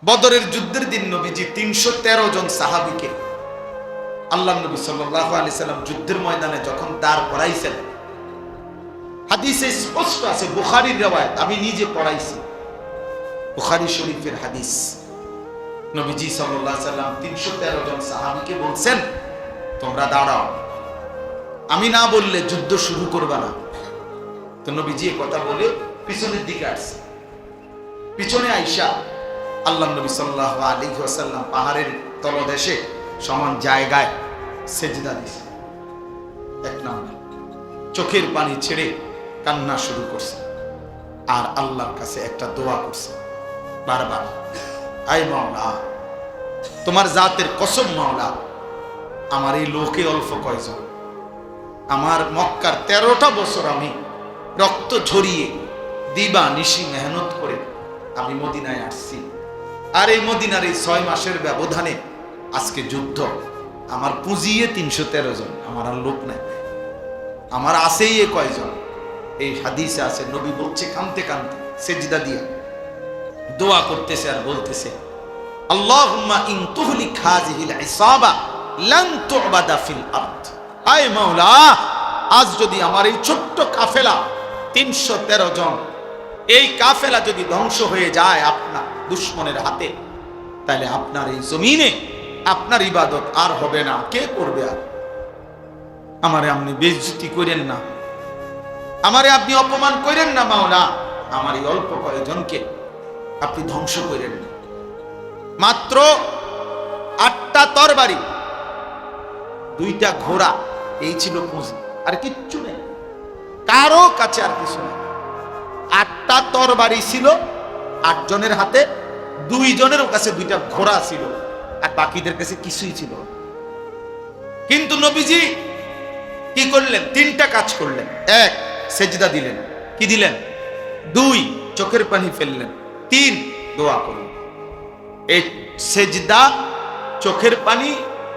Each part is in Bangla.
বদরের যুদ্ধের দিন নবীজি ৩১৩ জন সাহাবীকে আল্লাহ নবী সাল্লাল্লাহু আলাইহি সাল্লাম যুদ্ধের ময়দানে যখন দাঁড় করাইছেন, হাদিসে স্পষ্ট আছে, বুখারীর riwayat, আমি নিজে পড়াইছি, বুখারী শরীফের হাদিস। নবীজি সাল্লাল্লাহু আলাইহি সাল্লাম ৩১৩ জন সাহাবীকে বলছেন, তোমরা দাঁড়াও, আমি না বললে যুদ্ধ শুরু করবা না। তো নবীজি এই কথা বলে পিছনের দিকে আসছে। পিছনে আইসা আল্লাহ নবী সাল্লাল্লাহু আলাইহি ওয়াসাল্লাম পাহাড়ের তলদেশে সমান জায়গায় সেজদা দিয়েছে। এক নাম্বার চোখের পানি ছেড়ে কান্না শুরু করছে আর আল্লাহর কাছে একটা দোয়া করছে বারবার, আয় মাওলা, তোমার জাতের কসম মাওলা, আমার এই লোকে অল্প কয়জন, আমার মক্কার 13টা বছর আমি রক্ত ঝরিয়ে দিবা নিশি মেহনত করে আমি মদিনায় আসছি, আর এই মদিনার এই 6 মাসের ব্যবধানে আজকে যুদ্ধ, আমার পুঁজিয়ে 313 জন, আমার আর লোক নাই, আমার আছেই এ কয়জন। এই হাদিসে আছে, নবী বলছে কাঁদতে কাঁদতে সেজদা দিয়া দোয়া করতেছে আর বলতেছে, আল্লাহুম্মা ইন তুহলিক হাযিহিল ইসাবা লান তু'বাদা ফিল আরদ। আয় মাওলা, আজ যদি আমার এই ছোট্ট কাফেলা 313 জন, এই কাফেলা যদি ধ্বংস হয়ে যায় আপনার দুশমনের হাতে, তাহলে আপনার এই জমিনে আপনার ইবাদত আর হবে না, কে করবে? আর আমারে আপনি বেইজ্জতি করেন না, আমারে আপনি অপমান করেন না মাওলা, আমার এই অল্প কয়েকজনকে আপনি ধ্বংস করেন না। মাত্র 8টা তরবারি, 2টা ঘোড়া, এই ছিল পুঁজি, আর কিচ্ছু নেই কারো কাছে, আর কিছু নেই। 8টা তরবারি ছিল 8 জনের হাতে, 2 জনের কাছে 2টা ঘোড়া ছিল, আর বাকিদের কাছে কিছুই ছিল। কিন্তু নবীজি কি করলেন? 3টা কাজ করলেন। 1, সেজদা দিলেন। কি দিলেন? 2, চোখের পানি ফেললেন। 3, দোয়া করলেন। এই সেজদা, চোখের পানি,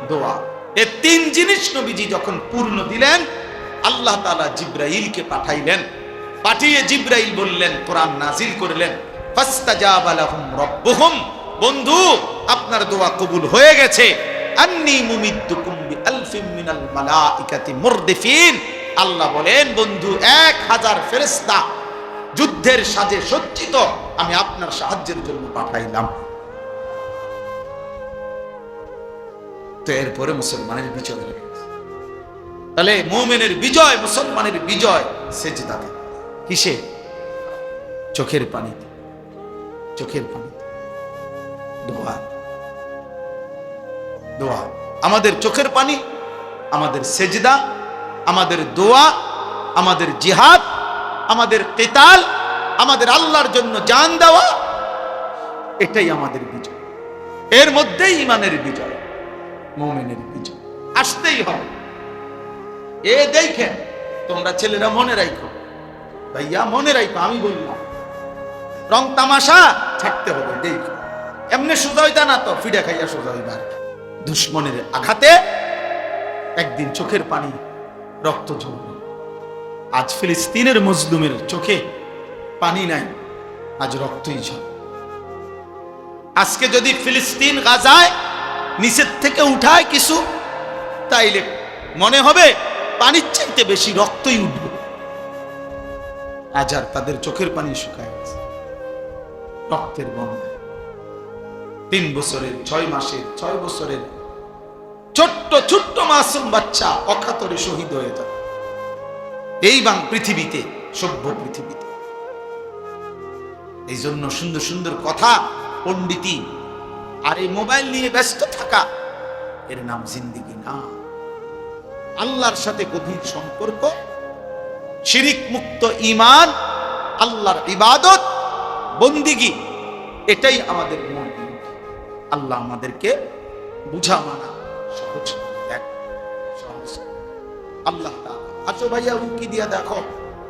দোয়া, এই 3 জিনিস নবীজি যখন পূর্ণ দিলেন, আল্লাহ তাআলা জিবরাইলকে পাঠাইলেন। পাঠিয়ে জিবরাইল বললেন, কোরআন নাজিল করলেন, ফাস্তাজাবা লাহুম রাব্বুহুম, বন্ধু আপনার দোয়া কবুল হয়ে গেছে। আন্নী মুমিদ্দুকুম বিআলফিন মিনাল মালাইকাতি মুরদিফিন, আল্লাহ বলেন, বন্ধু 1000 ফেরেশতা যুদ্ধের সাজে সজ্জিত আমি আপনার সাহায্যের জন্য পাঠাইলাম। তো এরপরে মুসলমানের বিজয় হয়ে গেছে। তাহলে মুমিনের বিজয়, মুসলমানের বিজয় সেজদাতে। কিসে? চোখের পানিতে, চোখের পানিতে, দোয়া, দোয়া। আমাদের চোখের পানি, আমাদের সেজদা, আমাদের দোয়া, আমাদের জিহাদ, আমাদের কিতাল, আমাদের আল্লাহর জন্য জান দেওয়া, এটাই আমাদের বিজয়। এর মধ্যেই ঈমানের বিজয়, মুমিনের বিজয় আসতেই হবে। এ দেখেন, তোমরা ছেলেরা মনে রাখো, ভাইয়া মনে রাখো, আমি বললাম রং তামাশা ছাড়তে হবে। দেখো এমনি সোজা হইতা না তো, ফিডা খাইয়া সোজা হইবার। দুশ্মনের আঘাতে একদিন চোখের পানি, রক্ত ঝরবে। আজ ফিলিস্তিনের মজলুমের চোখে পানি নাই, আজ রক্তই ঝরে। আজকে যদি ফিলিস্তিন গাজায় নিচের থেকে উঠায় কিছু, তাইলে মনে হবে পানির চাইতে বেশি রক্তই উঠবে। আজ আর তাদের চোখের পানি শুকায় গেছে, রক্তের বন্যা। 3 বছরের, 6 মাসের, 6 বছরের ছোট্ট ছোট্ট মাসুম বাচ্চা অকাতরে শহীদ হয়ে যায় এই পৃথিবীতে, সভ্য পৃথিবীতে। এই জন্য সুন্দর সুন্দর কথা, পণ্ডিতি আর এই মোবাইল নিয়ে ব্যস্ত থাকা, এর নাম জিন্দেগি না। আল্লাহর সাথে গভীর সম্পর্ক, শিরিক মুক্ত ঈমান, আল্লাহর ইবাদত, বন্দিগি, এটাই আমাদের মূল। আল্লাহ আমাদেরকে বুঝা মানা সহজ, সহজ। আল্লাহ তাআলা, আচ্ছা ভাইয়া উকি দিয়া দেখো,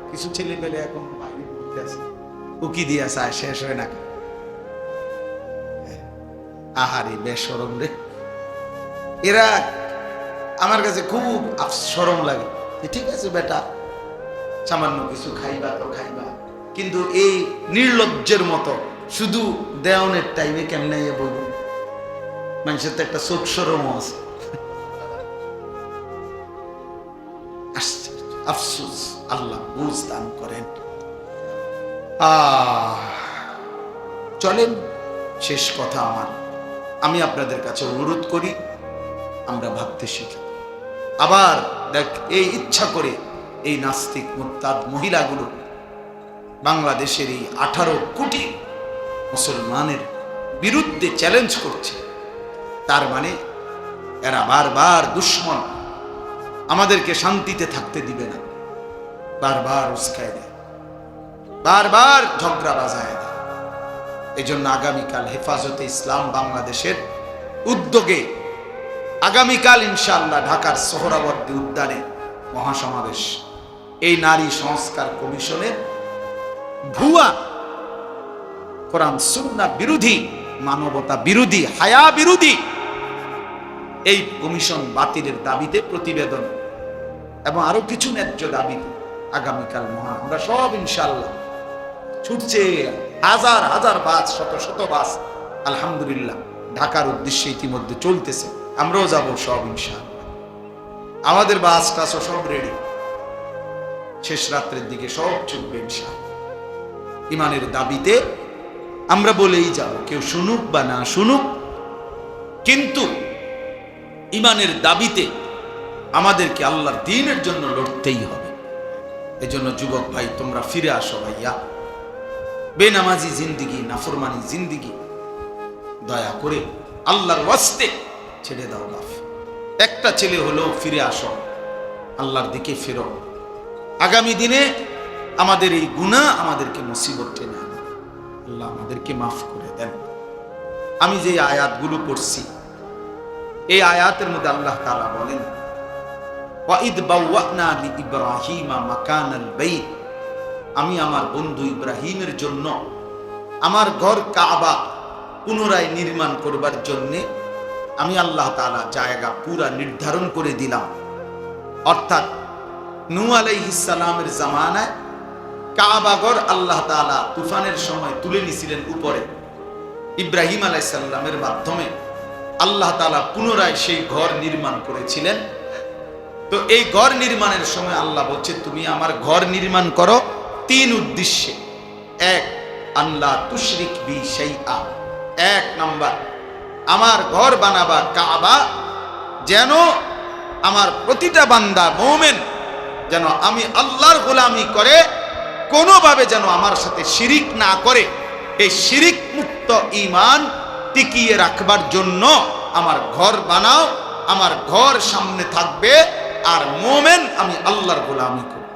কিছু ছেলে পেলে এখন বাইরে ঘুরতে আছে, উকি দিয়া চায়, শেষ হয় না। আহারে বেশরম রে, এরা আমার কাছে খুব শরম লাগে। ঠিক আছে বেটা, সামান্য কিছু খাইবা তো খাইবা, কিন্তু এই নির্লজ্জের মতো শুধু দেওয়ানের টাইমে কেমনে বলবো, মানুষের তো একটা চোখ সরমও আছে। আফসোস, আল্লাহ বুঝ দান করেন। চলেন, শেষ কথা আমার, আমি আপনাদের কাছে অনুরোধ করি আমরা ভাবতে শিখি। আবার দেখ, এই ইচ্ছা করে এই নাস্তিক মুরতাদ মহিলাগুলো বাংলাদেশের এই 18 কোটি মুসলমানের বিরুদ্ধে চ্যালেঞ্জ করছে, তার মানে এরা বারবার দুশ্মন, আমাদেরকে শান্তিতে থাকতে দিবে না, বারবার উস্কায় দেয়, বারবার ঝগড়া বাজায় দেয়। এই জন্য আগামীকাল হেফাজতে ইসলাম বাংলাদেশের উদ্যোগে আগামীকাল ইনশাআল্লাহ ঢাকার সোহরাওয়ার্দী উদ্যানে মহাসমাবেশ। এই নারী সংস্কার কমিশনের ভুয়া, কোরআন সুন্নাহ বিরোধী, মানবতা বিরোধী, হায়া বিরোধী এই কমিশন বাতিলের দাবিতে প্রতিবেদন এবং আরো কিছু ন্যায্য দাবি আগামীকাল আমরা সব ইনশাআল্লাহ ছুটছে, হাজার হাজার বাস, শত শত বাস আলহামদুলিল্লাহ ঢাকার উদ্দেশ্যে ইতিমধ্যে চলতেছে। আমরাও যাব সব ইনশাআল্লাহ, আমাদের বাস টাসও সব রেডি, শেষ রাত্রের দিকে সব চলবে ইনশাআল্লাহ। ইমানের দাবিতে আমরা বলেই যাব, কেউ শুনুক বা না শুনুক, কিন্তু ইমানের দাবিতে আমাদেরকে আল্লাহর দ্বীনের জন্য লড়তেই হবে। এজন্য যুবক ভাই, তোমরা ফিরে আসো ভাইয়া, বেনামাজি জিন্দিগি, নাফরমানি জিন্দিগি দয়া করে আল্লাহর ওয়াস্তে ছেড়ে দাও বাপ। একটা ছেলে হলেও ফিরে আসো, আল্লাহর দিকে ফেরো। আগামী দিনে আমাদের এই গুনাহ আমাদেরকে মুসিবত টেনে আনে, আল্লাহ আমাদেরকে মাফ করে দেন। আমি যে আয়াতগুলো পড়ছি, এই আয়াতের মধ্যে আল্লাহ তাআলা বলেন, ওয়াইদ বাওয়ানা লিইব্রাহিমা মাকানাল বাইত, আমি আমার বন্ধু ইব্রাহিমের জন্য আমার ঘর কাবা পুনরায় নির্মাণ করবার জন্য আমি আল্লাহ তাআলা জায়গা পুরা নির্ধারণ করে দিলাম। অর্থাৎ নূহ আলাইহিস সালামের জামানায় কাবা ঘর আল্লাহ তাআলা তুফানের সময় তুলে নিয়েছিলেন উপরে, ইব্রাহিম আলাইহিস সালামের মাধ্যমে আল্লাহ তাআলা পুনরায় সেই ঘর নির্মাণ করেছিলেন। তো এই ঘর নির্মাণের সময় আল্লাহ বলছে, তুমি আমার ঘর নির্মাণ করো 3 উদ্দেশ্যে। 1, আল্লাহ তুশরিক বি শাইআ, 1 নাম্বার, আমার ঘর বানাবা কাবা যেন আমার প্রতিটা বান্দা মুমিন যেন আমি আল্লাহর গোলামি করে কোনোভাবে যেন আমার সাথে শিরিক না করে, এই শিরিক মুক্ত ঈমান টিকিয়ে রাখবার জন্য আমার ঘর বানাও, আমার ঘর সামনে থাকবে, আর মুমিন আমি আল্লাহর গোলামি করব।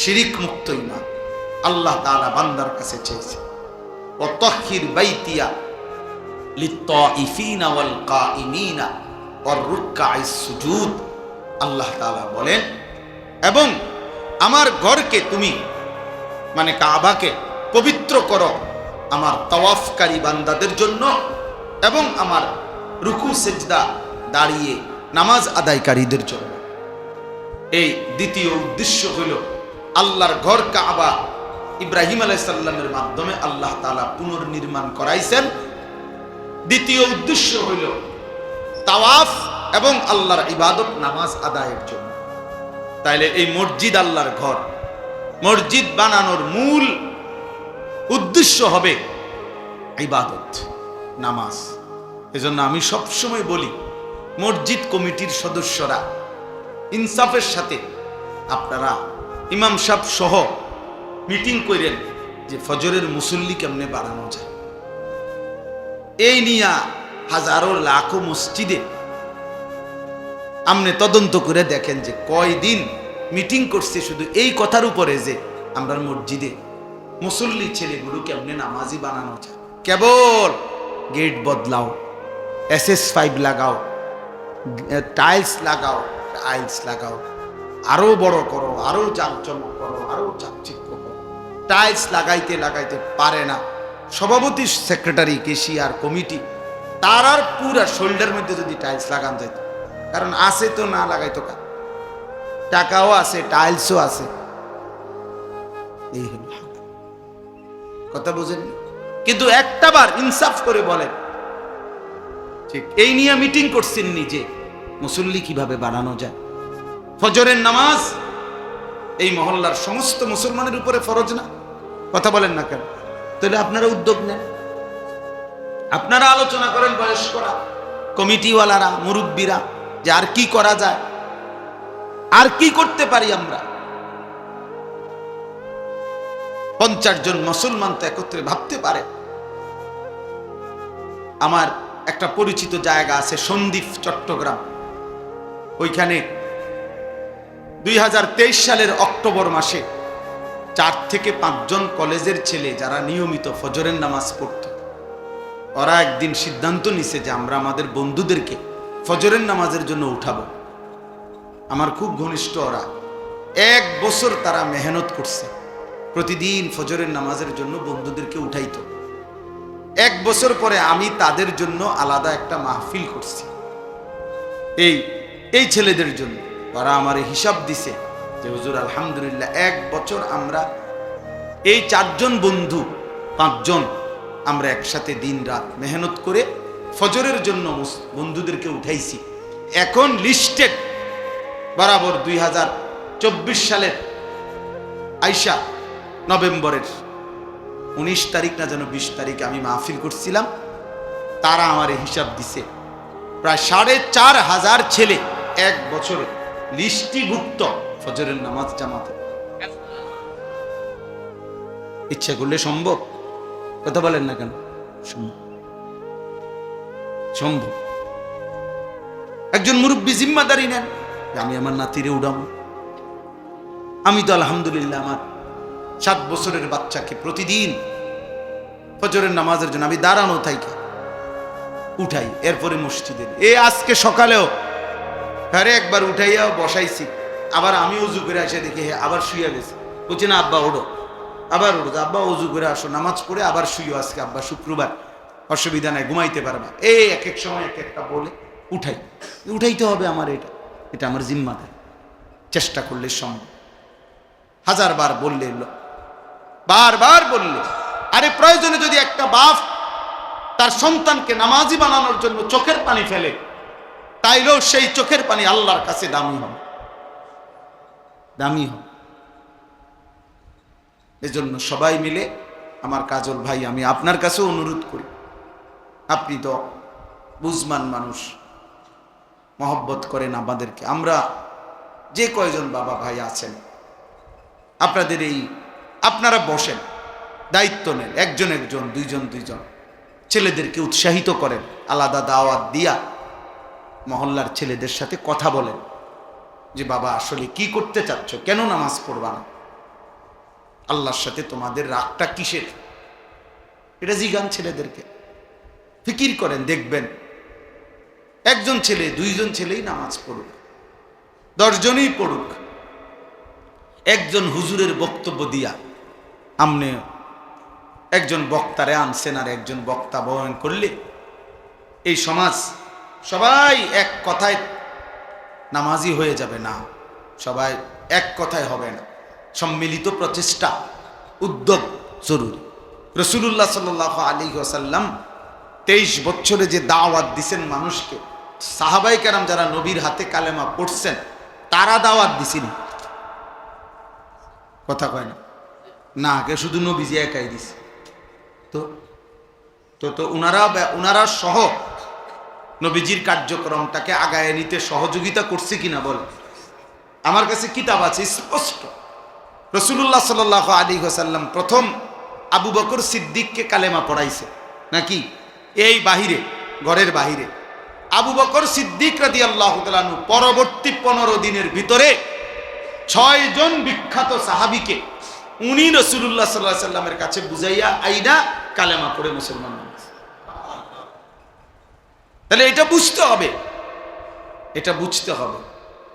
শিরিক মুক্ত ঈমান আল্লাহ তাআলা বান্দার কাছে চেয়েছে। ও তাহির বাইতিয়া লিত্তাইফিনা ওয়াল কাইমিনা ওয়ার রুকআইস সুজুদ, আল্লাহ তাআলা বলেন, এবং আমার ঘরকে তুমি মানে কাবাকে পবিত্র করো আমার তাওয়াফকারী বান্দাদের জন্য এবং আমার রুকু সেজদা দাঁড়িয়ে নামাজ আদায়কারীদের জন্য। এই দ্বিতীয় উদ্দেশ্য হইল আল্লাহর ঘর কাবা ইব্রাহিম আলাইহিস সালামের মাধ্যমে আল্লাহ তাআলা পুনর্নির্মাণ করাইছেন। দ্বিতীয় উদ্দেশ্য হইল তাওয়াফ এবং আল্লাহর ইবাদত নামাজ আদায়ের জন্য। তাইলে এই মসজিদ আল্লাহর ঘর, মসজিদ বানানোর মূল উদ্দেশ্য হবে ইবাদত, নামাজ। এজন্য আমি সবসময় বলি, মসজিদ কমিটির সদস্যরা ইনসাফের সাথে আপনারা ইমাম সাহেব সহ মিটিং করেন যে ফজরের মুসল্লি কেমনে বাড়ানো যায়। এই নিয়ে হাজারো লাখো মসজিদে আপনি তদন্ত করে দেখেন যে কয়দিন মিটিং করছে শুধু এই কথার উপরে যে আমরা মসজিদে মুসল্লি ছেলেগুলো কেমনে নামাজি বানানো যায়। কেবল গেট বদলাও, SS5 লাগাও, টাইলস লাগাও, আরো বড় করো, আরো জাঁকজমক করো, আরো চাকচিক্য করো। টাইলস লাগাইতে পারে না সভাপতি, সেক্রেটারি, কেশিয়ার, কমিটি, তার আর পুরা শোল্ডার মধ্যে যদি টাইলস লাগান যেত, কারণ আছে তো, না লাগাইতো কার, টাকাও আছে, টাইলসও আছে। এই হল কথা বুঝেন? কিন্তু একটা বার ইনসাফ করে বলেন, ঠিক এই নিয়ে মিটিং করছেন নিজে, মুসল্লি কিভাবে বানানো যায়? ফজরের নামাজ এই মহল্লার সমস্ত মুসলমানের উপরে ফরজ না? কথা বলেন না কেন? তাহলে আপনারা উদ্যোগ নেন, আপনারা আলোচনা করেন, বয়স্করা, কমিটিওয়ালারা, মুরব্বীরা, যে আর কি করা যায়, আর কি করতে পারি আমরা। 50 জন মুসলমান তো একত্রে ভাবতে পারে। আমার একটা পরিচিত জায়গা আছে সন্দ্বীপ, চট্টগ্রাম। ওইখানে 2023 সালের অক্টোবর মাসে 4 থেকে 5 জন কলেজের ছেলে যারা নিয়মিত ফজরের নামাজ পড়ত, ওরা একদিন সিদ্ধান্ত নিছে যে আমরা আমাদের বন্ধুদেরকে ফজরের নামাজের জন্য উঠাবো। আমার খুব ঘনিষ্ঠ ওরা। 1 বছর তারা মেহনত করছে, প্রতিদিন ফজরের নামাজের জন্য বন্ধুদেরকে উঠাইতো। 1 বছর পরে আমি তাদের জন্য আলাদা একটা মাহফিল করছি, এই ছেলেদের জন্য। ওরা আমার হিসাব দিছে যে হুজুর আলহামদুলিল্লাহ 1 বছর আমরা এই 4 জন বন্ধু, 5 জন আমরা একসাথে দিন রাত মেহনত করে ফজরের জন্য বন্ধুদেরকে উঠাইছি। এখন লিস্টেড বরাবর 2024 সালের আইসা নভেম্বরের 19 তারিখ না যেন 20 তারিখে আমি মাহফিল করছিলাম। তারা আমার হিসাব দিছে প্রায় 4,500 ছেলে 1 বছরে লিস্টিভুক্ত ফজরের নামাজ জামাতে। ইচ্ছা করলে সম্ভব? কথা বলেন না কেন? সম্ভব। একজন মুরব্বী জিম্মাদারি নেন, আমি আমার নাতিরে উড়াবো। আমি তো আলহামদুলিল্লাহ আমার 7 বছরের বাচ্চাকে প্রতিদিন ফজরের নামাজের জন্য আমি দাঁড়ানো থাকি উঠাই, এরপরে মসজিদে। আজকে সকালেও ঘরে একবার উঠাইয়া বসাইছি, আবার আমি উজু করে এসে দেখি আবার শুয়ে গেছে। বলছি না আব্বা ওঠো, আবার ওঠো, আব্বা উজু করে আসো, নামাজ পড়ে আবার শুইও, আজকে আব্বা শুক্রবার, অসুবিধা নাই, ঘুমাইতে পারবা। এক এক সময় এক একটা বলে উঠাইতে হবে আমার, এটা আমার জিম্মাদারি। চেষ্টা করলে সম্ভব। 1000 বার বললে, বারবার বললে, আরে প্রয়োজনে যদি একটা বাপ তার সন্তানকে নামাজি বানানোর জন্য চোখের পানি ফেলে, তাইলেও সেই চোখের পানি আল্লাহর কাছে দামি হবে, দামি হবে। এজন্য সবাই মিলে, আমার কাজল ভাই, আমি আপনার কাছে অনুরোধ করি, আপনি তো বুঝমান মানুষ, মহব্বত করেন আমাদেরকে। আমরা যে কয়জন বাবা ভাই আছেন, আপনারা বসেন, দায়িত্ব নেন, একজন একজন, দুইজন, ছেলেদেরকে উৎসাহিত করেন, আলাদা দাওয়াত দিয়া মহল্লার ছেলেদের সাথে কথা বলেন যে বাবা আসলে কি করতে চাচ্ছ, কেন নামাজ পড়বা না, আল্লাহর সাথে তোমাদের রাগটা কিসের, এটা জিগান ছেলেদেরকে। ফিকির করেন, দেখবেন একজন ছেলে, 2 জন ছেলেই নামাজ পড়ুক, 10 জনই পড়ুক, একজন হুজুরের বক্তব্য দিয়া আমনে একজন বক্তারে আনছেন আর একজন বক্তা বয়ান করলে এই সমাজ সবাই এক কথায় নামাজি হয়ে যাবে না, সবাই এক কথায় হবে না। সম্মিলিত প্রচেষ্টা, উদ্যোগ জরুরি। রাসূলুল্লাহ সাল্লাল্লাহু আলাইহি ওয়াসাল্লাম 23 বছরে যে দাওয়াত দিছেন মানুষকে, সাহাবায়ে কেরাম যারা নবীর হাতে কালেমা পড়ছেন তারা দাওয়াত দিছেন, কথা কয় না, না কে শুধু নবীজি একাই দিছে। তো উনারা সহ নবীজির কার্যক্রমটাকে আগায় নিতে সহযোগিতা করছে কিনা বল? আমার কাছে কিতাব আছে স্পষ্ট। রাসূলুল্লাহ সাল্লাল্লাহু আলাইহি ওয়াসাল্লাম প্রথম আবু বকর সিদ্দিককে কালেমা পড়াইছে নাকি? এই বাহিরে, ঘরের বাহিরে আবু বকর সিদ্দিক রাদিয়াল্লাহু তাআলা আনহু পরবর্তী 15 দিনের ভিতরে 6 জন বিখ্যাত সাহাবীকে উনি রাসূলুল্লাহ সাল্লাল্লাহু আলাইহি ওয়াসাল্লামের কাছে বুঝাইয়া আইনা কালেমা পড়ে মুসলমান হয়েছে। তাহলে এটা বুঝতে হবে, এটা বুঝতে হবে।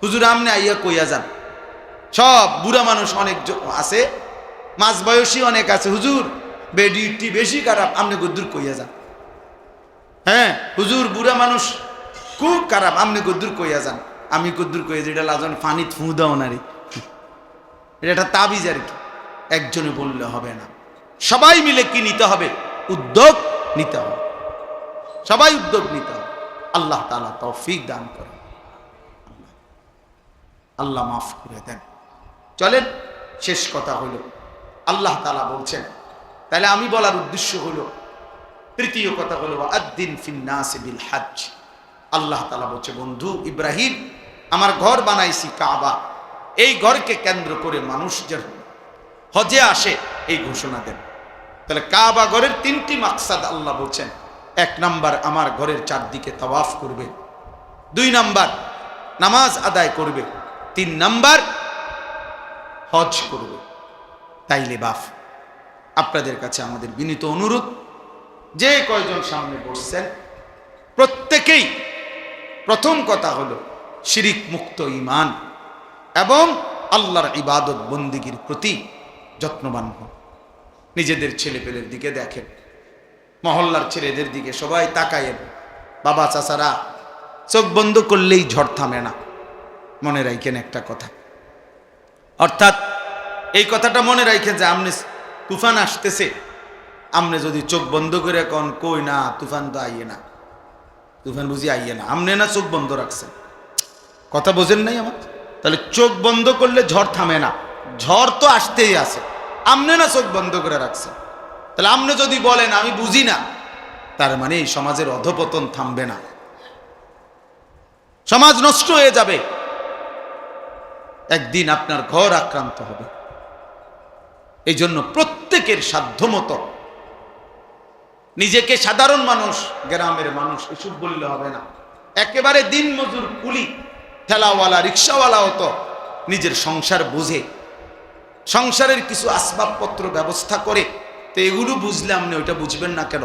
হুজুর আমনে আইয়া কইয়া যান, সব বুড়া মানুষ অনেক আছে, মাঝ বয়সী অনেক আছে, হুজুর বেডিটি বেশি খারাপ, আমনে গদ্দুর কইয়া যান। হ্যাঁ হুজুর বুড়া মানুষ খুব খারাপ, আমনে গদ্দুর কইয়া যান। আমি গদ্দুর কইয়া যাই, এটা লাজন ফানি থু দাও না রে, এটা একটা তাবিজ আর কি, একজনে বললে হবে না, সবাই মিলে কি নিতে হবে? উদ্যোগ নিতে হবে, সবাই উদ্যোগ নিতে হবে। আল্লাহ তাআলা তৌফিক দান করেন, আল্লাহ মাফ করে দেন। চলেন, শেষ কথা হলো আল্লাহ তাআলা বলছেন, তাহলে আমি বলার উদ্দেশ্য হলো, তৃতীয় কথা হলো আদ্দিন ফিন্নাস বিল হজ। আল্লাহ তাআলা বলছে, বন্ধু ইব্রাহিম, আমার ঘর বানাইছি কাবা, এই ঘরকে কেন্দ্র করে মানুষ যেন হজে আসে এই ঘোষণা দেন। তাহলে কাবা ঘরের তিনটি মাকসাদ আল্লাহ বলছেন। এক নাম্বার, আমার ঘরের চারদিকে তাওয়াফ করবে। দুই নাম্বার, নামাজ আদায় করবে। তিন নাম্বার, হজ করবে। তাইলে বাপ, আপনাদের কাছে আমাদের বিনীত অনুরোধ, যে কয়জন সামনে বসছেন প্রত্যেকেই প্রথম কথা হলো শিরিক মুক্ত ঈমান এবং আল্লাহর ইবাদত বন্দিগির প্রতি যত্নবান হন। নিজেদের ছেলেপেলের দিকে দেখেন, মহল্লার ছেলেদের দিকে সবাই তাকায়েন। বাবা চাচারা, চোখ বন্ধ করলেই ঝড় থামে না। মনে রাখেন একটা কথা, অর্থাৎ এই কথাটা মনে রাখেন যে আমনে তুফান আসতেছে, আমনে যদি চোখ বন্ধ করে কোন কই না তুফান তো আইয়ে না, তুফান বুঝি আইয়ে না, আমনে না চোখ বন্ধ রাখছেন। কথা বোঝেন নাই আমার? তাহলে চোখ বন্ধ করলে ঝড় থামে না, ঝড় তো আসতেই আছে, আমনে না চোখ বন্ধ করে রাখছেন। তাহলে আমনে যদি বলেন আমি বুঝি না, তার মানে এই সমাজের অধপতন থামবে না, সমাজ নষ্ট হয়ে যাবে, একদিন আপনার ঘর আক্রান্ত হবে। এই জন্য প্রত্যেকের সাধ্যমতো নিজেকে সাধারণ মানুষ, গ্রামের মানুষ এসব বললে হবে না, একেবারে দিন মজুর কুলি ঠেলাওয়ালা রিক্সাওয়ালাও তো নিজের সংসার বুঝে, সংসারের কিছু আসবাবপত্র ব্যবস্থা করে। তো এগুলো বুঝলে আপনি ওইটা বুঝবেন না কেন?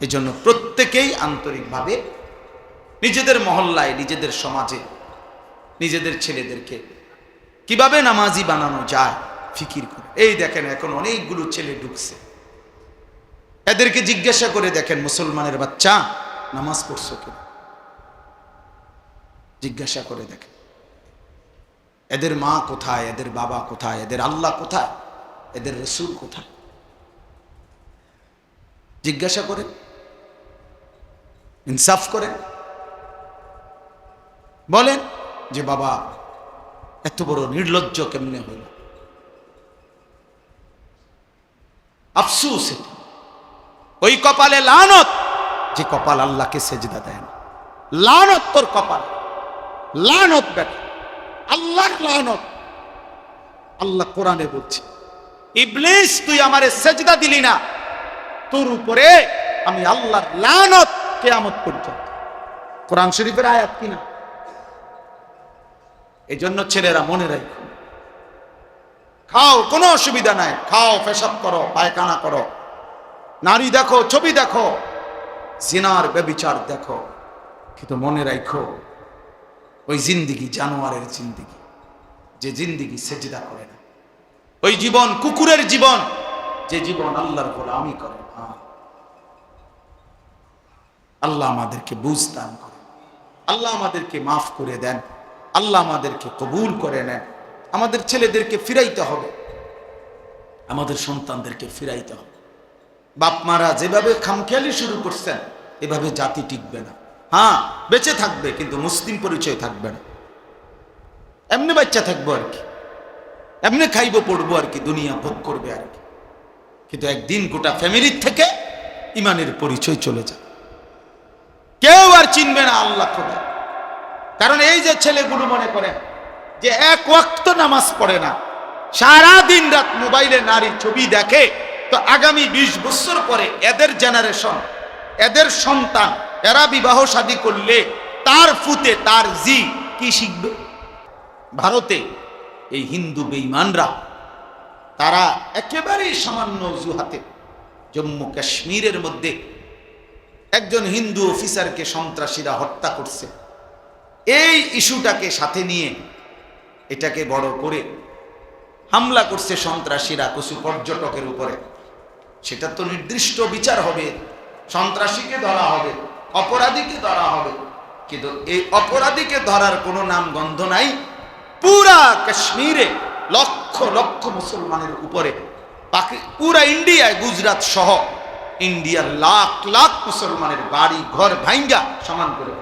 এই জন্য প্রত্যেকেই আন্তরিকভাবে নিজেদের মহল্লায়, নিজেদের সমাজে, নিজেদের ছেলেদেরকে কিভাবে নামাজি বানানো যায় ফিকির করে। এই দেখেন এখন অনেকগুলো ছেলে ঢুকছে, এদেরকে জিজ্ঞাসা করে দেখেন, মুসলমানের বাচ্চা নামাজ পড়ছো কিনা, জিজ্ঞাসা করে দেখেন। এদের মা কোথায়, এদের বাবা কোথায়, এদের আল্লাহ কোথায়, এদের রসুল কোথায়? জিজ্ঞাসা করেন, ইনসাফ করেন, বলেন যে বাবা এত বড় নির্লজ্জ কেমনে হইল? আফসোস, ওই কপালে লানত যে কপাল আল্লাহকে সেজদা দেয় না। লানত তোর কপাল, লানত বেটা, আল্লাহর লানত। আল্লাহ কোরআনে বলছে, ইবলিস তুই আমারে সেজদা দিলি না, তোর উপরে আমি আল্লাহর লানত কিয়ামত পর্যন্ত। কোরআন শরীফের আয়াত কিনা? এই জন্য ছেলেরা মনে রাখো, খাও কোনো অসুবিধা নাই, খাও, পেশাব করো, পায়খানা করো, নারী দেখো, ছবি দেখো, জিনার ব্যভিচার দেখো, কিন্তু মনে রাখো ওই জিন্দিগি জানোয়ারের জিন্দিগি, যে জিন্দিগি সেজদা করে না, ওই জীবন কুকুরের জীবন, যে জীবন আল্লাহর গোলামি করে না। আল্লাহ আমাদেরকে বুঝ দান করে, আল্লাহ আমাদেরকে মাফ করে দেন, আল্লাহ আমাদেরকে কবুল করে নেন। আমাদের ছেলেদেরকে ফিরাইতে হবে, আমাদের সন্তানদেরকে ফিরাইতে হবে। বাপ মারা যেভাবে খামখেয়ালি শুরু করছেন, এভাবে জাতি টিকবে না। হ্যাঁ, বেঁচে থাকবে কিন্তু মুসলিম পরিচয় থাকবে না। এমনি বাচ্চা থাকবো আর কি, এমনি খাইবো পড়বো আর কি, দুনিয়া ভোগ করবে আর কি, কিন্তু একদিন গোটা ফ্যামিলির থেকে ইমানের পরিচয় চলে যায়, কেউ আর চিনবে না আল্লাহ খোদা। কারণ এই যে ছেলেগুলো মনে করে যে এক ওয়াক্ত নামাজ পড়ে না, সারা দিন রাত মোবাইলে নারী ছবি দেখে, তো আগামী 20 বছর পরে এদের জেনারেশন, এদের সন্তান, এরা বিবাহ শাদী করলে তার ফুতে তার জি কি শিখবে? ভারতে এই হিন্দু বেঈমানরা, তারা একেবারেই সামান্য অজুহাতে জম্মু কাশ্মীরের মধ্যে একজন হিন্দু অফিসারকে সন্ত্রাসীরা হত্যা করছে। এই ইস্যুটাকে সাথে নিয়ে এটাকে বড় করে হামলা করছে সন্ত্রাসীরা কিছু পর্যটকের উপরে। সেটা তো নির্দিষ্ট বিচার হবে, সন্ত্রাসীকে ধরা হবে, অপরাধীকে ধরা হবে, কিন্তু এই অপরাধীকে ধরার কোনো নাম গন্ধ নাই। পুরা কাশ্মীরে লক্ষ লক্ষ মুসলমানের উপরে পুরা ইন্ডিয়ায়, গুজরাট সহ ইন্ডিয়ার লাখ লাখ মুসলমানের বাড়ি ঘর ভাঙ্গা সমান করে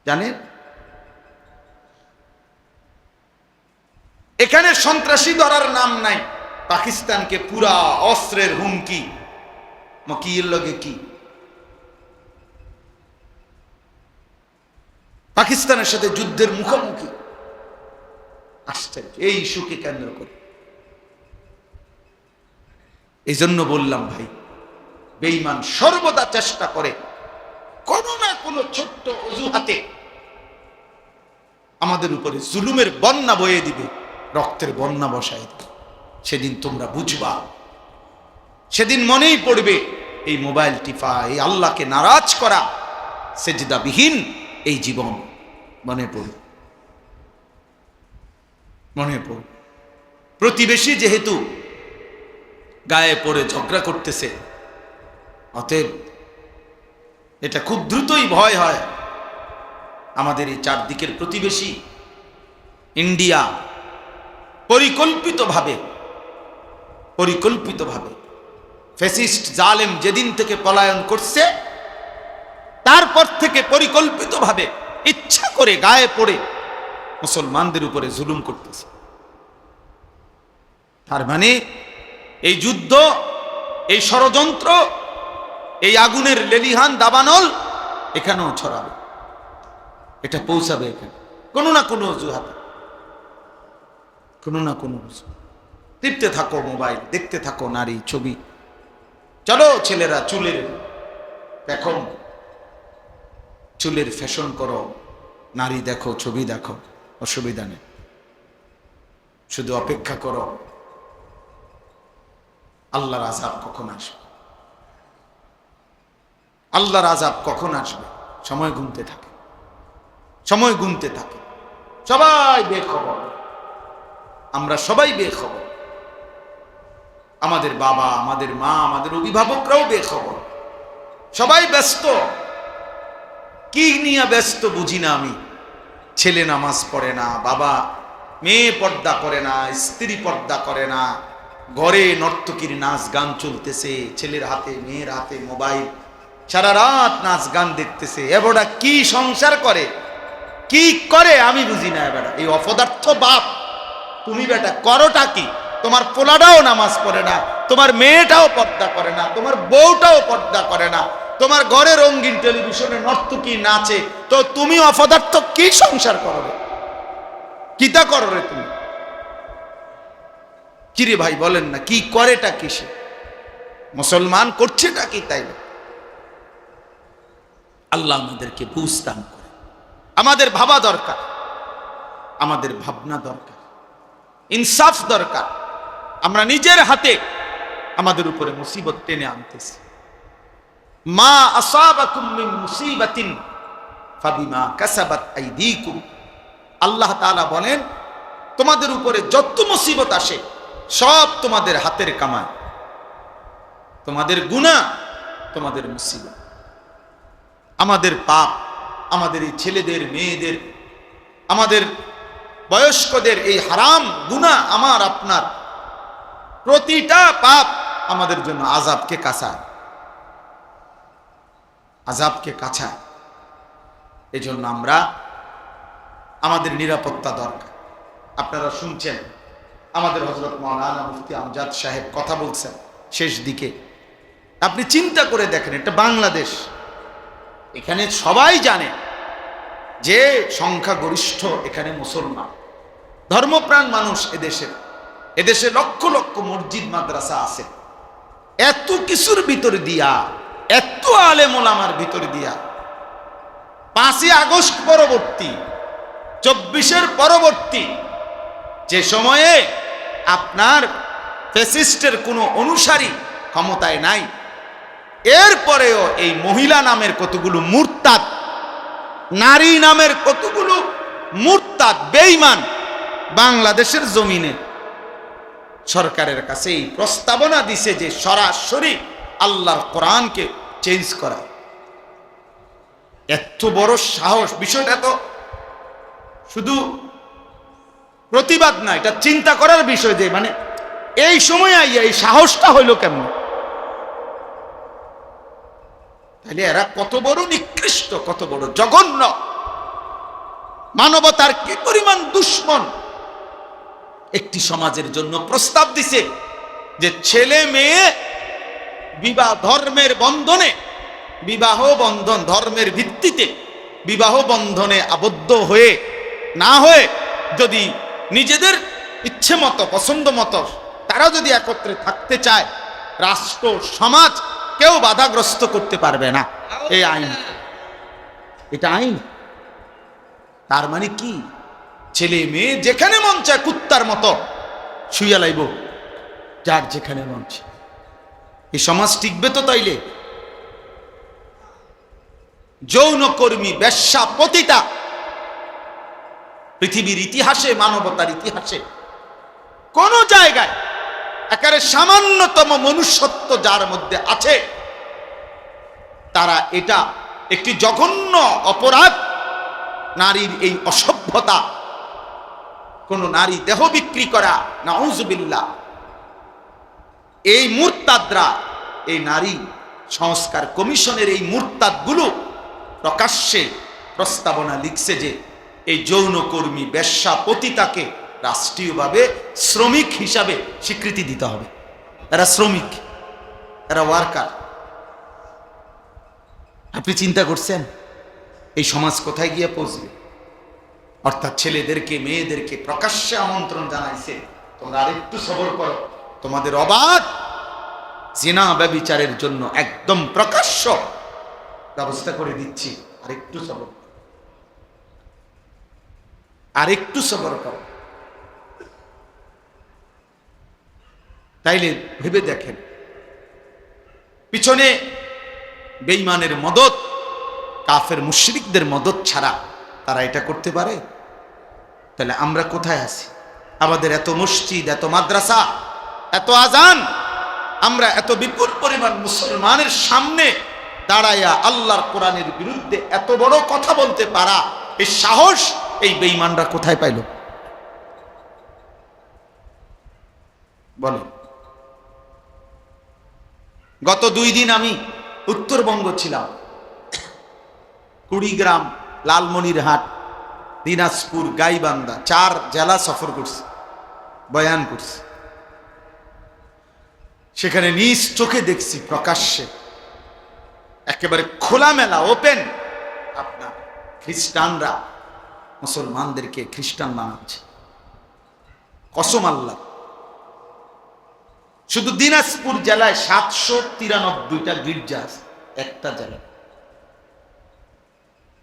জানেন। এখানে সন্ত্রাসী ধরার নাম নাই, পাকিস্তানকে পুরা অস্ত্রের হুমকি, মকির লগে কি পাকিস্তানের সাথে যুদ্ধের মুখোমুখি। আশ্চর্য এই ইস্যুকে কেন্দ্র করে। এই জন্য বললাম ভাই, বেঈমান সর্বদা চেষ্টা করে কোনো না কোনো ছোট্ট অজুহাতে আমাদের উপরে জুলুমের বন্যা বয়ে দিবে, রক্তের বন্যা বসায় দিবে। সেদিন তোমরা বুঝবা, সেদিন মনেই পড়বে এই মোবাইল টিপা, এই আল্লাহকে নারাজ করা, সেজদাবিহীন এই জীবন মনে পড়বে, মনে পড়বে। প্রতিবেশী যেহেতু গায়ে পড়ে ঝগড়া করতেছে, অতএব এটা খুব দ্রুতই ভয় হয় আমাদের এই চারদিকের প্রতিবেশী ইন্ডিয়া পরিকল্পিতভাবে ফ্যাসিস্ট জালেম যেদিন থেকে পলায়ন করছে, তারপর থেকে পরিকল্পিতভাবে ইচ্ছা করে গায়ে পড়ে মুসলমানদের উপরে জুলুম করতেছে। তার মানে এই যুদ্ধ, এই ষড়যন্ত্র, এই আগুনের লেলিহান দাবানল এখানেও ছড়াবে, এটা পৌঁছাবে এখানে কোনো না কোনো অজুহাতে, কোনো না কোনো। টিপতে থাকো মোবাইল, দেখতে থাকো নারী ছবি। চলো ছেলেরা চুলের ফ্যাশন করো, নারী দেখো, ছবি দেখো, অসুবিধা নেই। শুধু অপেক্ষা করো আল্লাহর আযাব কখন আসবে, আল্লাহর আযাব কখন আসবে। সময় গুনতে থাকে, সময় গুনতে থাকে। সবাই বেখবর, আমরা সবাই বেখবর। আমাদের বাবা, আমাদের মা, আমাদের অভিভাবকরাও বেখবর। সবাই ব্যস্ত। কি নিয়ে ব্যস্ত বুঝি না আমি। ছেলে নামাজ পড়ে না, বাবা, মেয়ে পর্দা করে না, স্ত্রী পর্দা করে না, ঘরে নর্তকীর নাচ গান চলতেছে, ছেলের হাতে মেয়ের হাতে মোবাইল, সারা রাত নাচ গান দেখতেছে। এবারটা কি সংসার করে, কি করে আমি বুঝি না। এবার এই অপদার্থ বাপ, তুমি বেটা করোটা কি? তোমার পোলাটাও নামাজ পড়ে না, তোমার মেয়েটাও পর্দা করে না, তোমার বউটাও পর্দা করে না, তোমার ঘরে রঙিন টেলিভিশনে নর্তকী নাচে, তো তুমি অপদার্থ কি সংসার করবে? কিতা করো রে তুমি? কিরে ভাই বলেন না, কি করেটা কিসে? মুসলমান করছেটা কি? তাই আল্লাহ আমাদেরকে বুঝতাম করে। আমাদের ভাবা দরকার, আমাদের ভাবনা দরকার, ইনসাফ দরকার। আমরা নিজের হাতে আমাদের উপরে মুসিবত টেনে আনতেছি। মা আসাবাকুম মিন মুসিবাতিন ফাবিমা কাসাবাত আইদিকুম। আল্লাহ তাআলা বলেন, তোমাদের উপরে যত মুসিবত আসে সব তোমাদের হাতের কামাই, তোমাদের গুনাহ, তোমাদের মুসিবত। আমাদের পাপ, আমাদের এই ছেলেদের, মেয়েদের, আমাদের বয়স্কদের এই হারাম গুনাহ, আমার আপনার প্রতিটা পাপ আমাদের জন্য আযাবকে কাছায়, আযাবকে কাছায়। এই জন্য আমরা, আমাদের নিরাপত্তা দরকার। আপনারা শুনছেন আমাদের হযরত মাওলানা মুফতি আমজাদ সাহেব কথা বলছেন শেষ দিকে। আপনি চিন্তা করে দেখেন, এটা বাংলাদেশ, এখানে সবাই জানে যে সংখ্যাগরিষ্ঠ এখানে মুসলমান, ধর্মপ্রাণ মানুষ এদেশে লক্ষ লক্ষ মসজিদ মাদ্রাসা আছে। এত কিছুর ভিতর দিয়া, এত আলেম ওলামার ভিতর দিয়া 5ই আগস্ট পরবর্তী, 24-এর পরবর্তী যে সময়ে আপনার ফ্যাসিস্টের কোনো অনুসারী ক্ষমতায় নাই, এরপরেও এই মহিলা নামের কতগুলো মুরতাদ, নারী নামের কতগুলো মুরতাদ বেঈমান বাংলাদেশের জমিনে সরকারের কাছে এই প্রস্তাবনা দিছে যে সরাসরি আল্লাহর কোরআনকে চেঞ্জ করা। এত বড় সাহস! বিষয়টা তো শুধু প্রতিবাদ না, এটা চিন্তা করার বিষয় যে মানে এই সময় আইয়া এই সাহসটা হইল কেমন। তাহলে এরা কত বড় নিকৃষ্ট, কত বড় জঘন্য, মানবতার কি পরিমাণ দুশ্মন। একটি সমাজের জন্য প্রস্তাব দিছে যে ছেলে মেয়ে বিবাহ ধর্মের বন্ধনে, বিবাহ বন্ধন ধর্মের ভিত্তিতে বিবাহ বন্ধনে আবদ্ধ হয়ে না হয়ে যদি নিজেদের ইচ্ছে মতো পছন্দ মতো তারা যদি একত্রে থাকতে চায়, রাষ্ট্র সমাজ কেউ বাধাগ্রস্ত করতে পারবে না। এই আইন, এটা আইন। তার মানে কি, ছেলে মেয়ে যেখানে মন চায় কুত্তার মতো শুইয়া লাইব, যার যেখানে মন চায়। এই সমাজ টিকবে তো তাইলে? যৌনকর্মী, বেশ্যা, পতিতা পৃথিবীর ইতিহাসে, মানবতার ইতিহাসে কোন জায়গায় একেবারে সামান্যতম মনুষ্যত্ব যার মধ্যে আছে, তারা এটা একটি জঘন্য অপরাধ, নারীর এই অসভ্যতা, কোন নারী দেহ বিক্রি করা, নাউজুবিল্লাহ। এই মুরতাদরা, এই নারী সংস্কার কমিশনের এই মুরতাদগুলো প্রকাশ্যে প্রস্তাবনা লিখছে যে এই যৌনকর্মী, বেশ্যা, পতিতাকে রাষ্ট্রীয়ভাবে শ্রমিক হিসাবে স্বীকৃতি দিতে হবে। এরা শ্রমিক, এরা ওয়ার্কার। আপনি চিন্তা করছেন এই সমাজ কোথায় গিয়ে পৌঁছবে? অর্থাৎ ছেলেদেরকে, মেয়েদেরকে প্রকাশ্যে আমন্ত্রণ জানাইছে, তোমরা আরেকটু সবর করো, তোমাদের অবাধ জিনা ব্যভিচারের জন্য একদম প্রকাশ্য ব্যবস্থা করে দিচ্ছি, আরেকটু সবর, আরেকটু সবর করো। তাইলে ভেবে দেখেন, পিছনে বেঈমানের মদত, কাফের মুশরিকদের মদত ছাড়া তারা এটা করতে পারে? তাহলে আমরা কোথায় আছি? আমাদের এত মসজিদ, এত মাদ্রাসা, এত আজান, আমরা এত বিপুল পরিমাণ মুসলমানের সামনে দাঁড়াইয়া আল্লাহর কোরআনের বিরুদ্ধে এত বড় কথা বলতে পারা, এই সাহস এই বেঈমানরা কোথায় পাইল? বলেন। গত 2 দিন আমি উত্তরবঙ্গ ছিলাম, কুড়িগ্রাম, লালমনিরহাট, দিনাজপুর, গাইবান্ধা, 4 জেলা সফর করছি, বয়ান করছি। সেখানে নিজ চোখে দেখছি প্রকাশ্যে একেবারে খোলামেলা ওপেন আপনার খ্রিস্টানরা মুসলমানদেরকে খ্রিস্টান বানাচ্ছে। কসম আল্লাহ, শুধু দিনাজপুর জেলায় 793টা গির্জা আছে, একটা জেলায়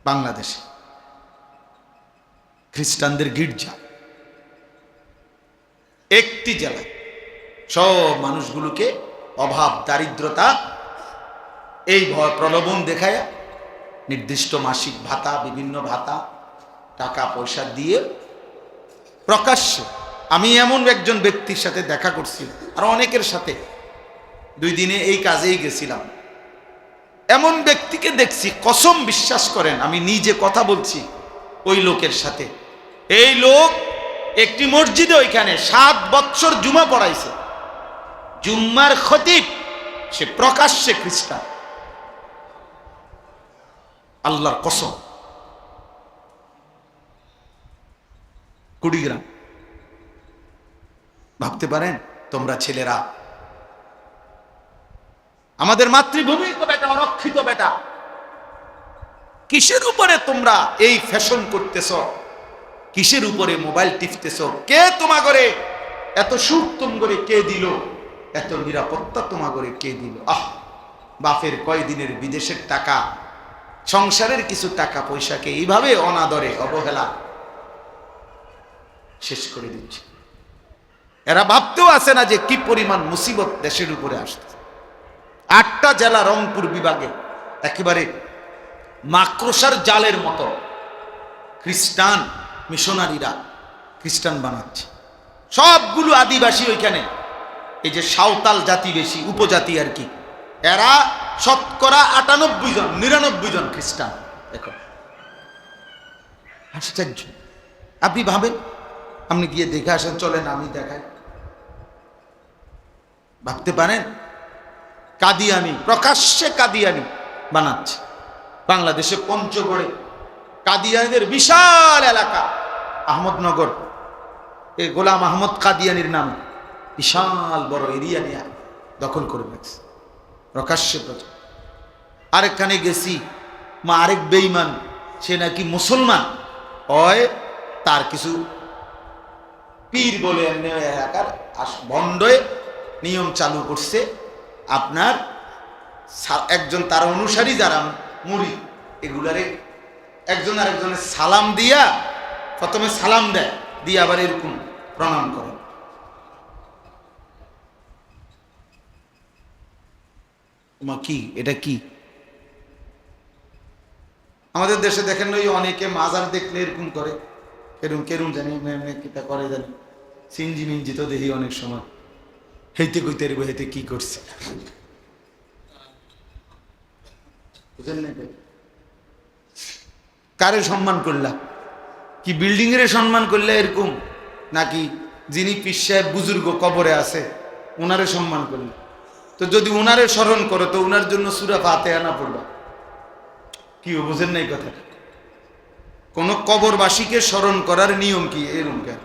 বাংলাদেশে খ্রিস্টানদের গির্জা একটি জেলায়। সব মানুষগুলোকে অভাব, দারিদ্রতা, এই ভয় প্রলোভন দেখায় নির্দিষ্ট মাসিক ভাতা, বিভিন্ন ভাতা, টাকা পয়সা দিয়ে প্রকাশ্যে। আমি এমন একজন ব্যক্তির সাথে দেখা করছি, আর অনেকের সাথে 2 দিনে এই কাজেই গেছিলাম। এমন ব্যক্তিকে দেখছি, কসম বিশ্বাস করেন, আমি নিজে কথা বলছি ওই লোকের সাথে। এই লোক একটি মসজিদে ওইখানে 7 বছর জুমা পড়াইছে, জুম্মার খতিব, সে প্রকাশ্যে খ্রিস্টান। আল্লাহর কসম। কুড়িগ্রাম, ভাবতে পারেন তোমরা ছেলেরা, আমাদের মাতৃভূমি তো বেটা, অরক্ষিত বেটা, কিসের উপরে তোমরা এই ফ্যাশন করতেছ? কিসের উপরে মোবাইল টিপতেছ? কে তোমা করে এত সুখ তুম করে কে দিল? এত নিরাপত্তা তোমা করে কে দিল? বাপের কয়দিনের বিদেশের টাকা, সংসারের কিছু টাকা পয়সাকে এইভাবে অনাদরে, অবহেলা শেষ করে দিচ্ছে। এরা ভাবতেও আসে না যে কি পরিমাণ মুসিবত দেশের উপরে আসছে। 8টা জেলা রংপুর বিভাগে একেবারে মাকড়সার জালের মতো খ্রিস্টান মিশনারিরা খ্রিস্টান বানাচ্ছে। সবগুলো আদিবাসী ওইখানে, এই যে সাঁওতাল জাতি বেশি, উপজাতি আর কি, এরা শতকরা 98 জন, 99 জন খ্রিস্টান। দেখো আশ্চর্য। আপনি ভাবেন আপনি গিয়ে দেখে আসেন, চলেন আমি দেখাই। ভাবতে পারেন কাদিয়ানি, প্রকাশ্যে কাদিয়ানি বানাচ্ছে। বাংলাদেশে পঞ্চগড়ে কাদিয়ানিদের বিশাল এলাকা, আহমদনগর, এই গোলাম আহমদ কাদিয়ানির নামে বিশাল বড় এরিয়া নিয়ে দখল করে রাখছে প্রকাশ্যে। আরেকখানে গেছি, মা আরেক বেঈমান, সে নাকি মুসলমান হয়, তার কিছু পীর বলে এমনি এলাকার ভণ্ডে নিয়ম চালু করছে, আপনার একজন তার অনুসারী যারা মুড়ি এগুলারে একজন আরেকজনের সালাম দিয়া, প্রথমে সালাম দেয়, দিয়ে আবার এরকম প্রণাম করে। কি এটা কি? আমাদের দেশে দেখেন ওই অনেকে মাজার দেখলে এরকম করে, কেরুম কেরুম জানি কিতা করে জানি, সিঞ্জি মিঞ্জি তো দেখি অনেক সময়, হেইতে কইতে হেতে কি করছে বুঝেন না? কারে সম্মান করলা? কি বিল্ডিং এর সম্মান করলে এরকম, নাকি যিনি পীর সাহেব বুজুর্গ কবরে আছে উনারে সম্মান করলে? তো যদি উনারে স্মরণ করো তো উনার জন্য সূরা ফাতিহা না পড়বা, কি বুঝেন নাই কথা? কোন কবরবাসীকে স্মরণ করার নিয়ম কি? এরকম কেন